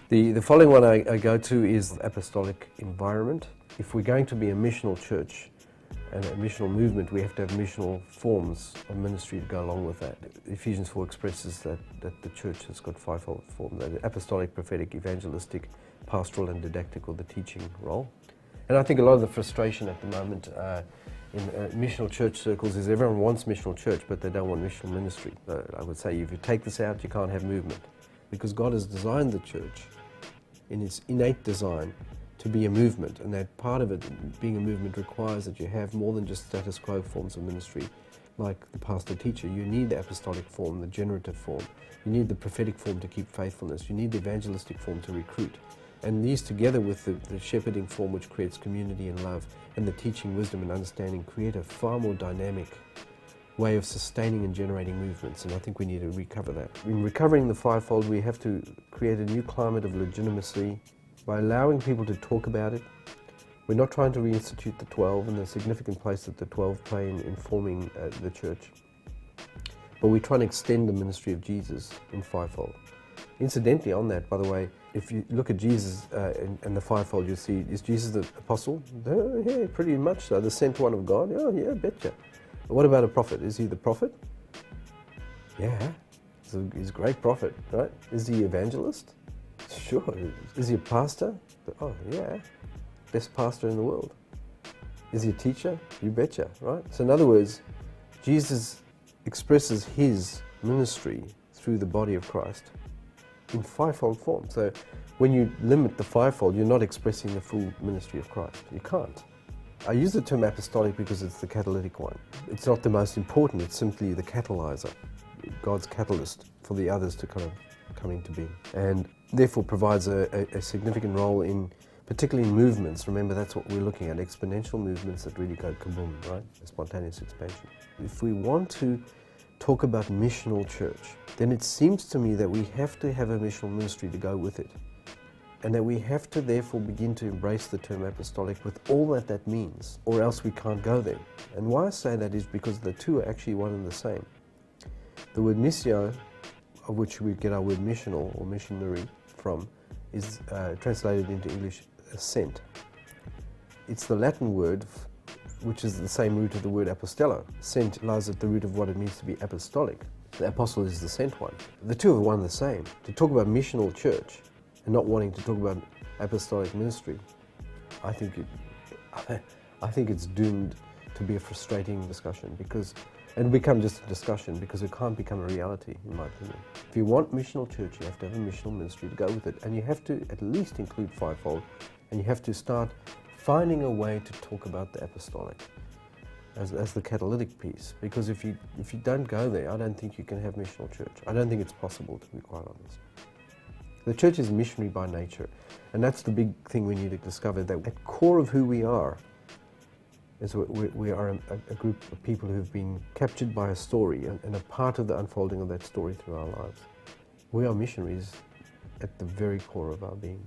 The following one I go to is apostolic environment. If we're going to be a missional church and a missional movement, we have to have missional forms of ministry to go along with that. Ephesians 4 expresses that the church has got fivefold forms: the apostolic, prophetic, evangelistic, pastoral and didactic, or the teaching role. And I think a lot of the frustration at the moment in missional church circles is everyone wants missional church, but they don't want missional ministry. I would say if you take this out, you can't have movement, because God has designed the church in its innate design to be a movement, and that part of it, being a movement, requires that you have more than just status quo forms of ministry like the pastor-teacher. You need the apostolic form, the generative form. You need the prophetic form to keep faithfulness. You need the evangelistic form to recruit. And these, together with the shepherding form, which creates community and love, and the teaching, wisdom and understanding, create a far more dynamic way of sustaining and generating movements. And I think we need to recover that. In recovering the fivefold, we have to create a new climate of legitimacy by allowing people to talk about it. We're not trying to reinstitute the 12 and the significant place that the 12 play in forming the church, but we're trying to extend the ministry of Jesus in fivefold. Incidentally, on that, by the way, if you look at Jesus and the fivefold, you see, is Jesus the apostle? Yeah, pretty much so. The sent one of God? Oh, yeah, betcha. But what about a prophet? Is he the prophet? Yeah, he's a great prophet, right? Is he evangelist? Sure. Is he a pastor? Oh, yeah. Best pastor in the world. Is he a teacher? You betcha, right? So in other words, Jesus expresses his ministry through the body of Christ in fivefold form. So when you limit the fivefold, you're not expressing the full ministry of Christ. You can't. I use the term apostolic because it's the catalytic one. It's not the most important, it's simply the catalyzer, God's catalyst for the others to kind of come into being, and therefore provides a significant role in, particularly in movements. Remember, that's what we're looking at, exponential movements that really go kaboom, right? A spontaneous expansion. If we want to talk about missional church, then it seems to me that we have to have a missional ministry to go with it, and that we have to therefore begin to embrace the term apostolic with all that that means, or else we can't go there. And why I say that is because the two are actually one and the same. The word missio, of which we get our word missional or missionary from, is translated into English sent. It's the Latin word which is the same root of the word apostello. Sent lies at the root of what it means to be apostolic. The apostle is the sent one. The two are one and the same. To talk about missional church and not wanting to talk about apostolic ministry, I think it's doomed to be a frustrating discussion, because and become just a discussion, because it can't become a reality, in my opinion. If you want missional church, you have to have a missional ministry to go with it, and you have to at least include fivefold, and you have to start finding a way to talk about the apostolic as the catalytic piece, because if you don't go there, I don't think you can have missional church. I don't think it's possible, to be quite honest. The church is missionary by nature, and that's the big thing we need to discover, that at the core of who we are is we are a group of people who have been captured by a story and a part of the unfolding of that story through our lives. We are missionaries at the very core of our being.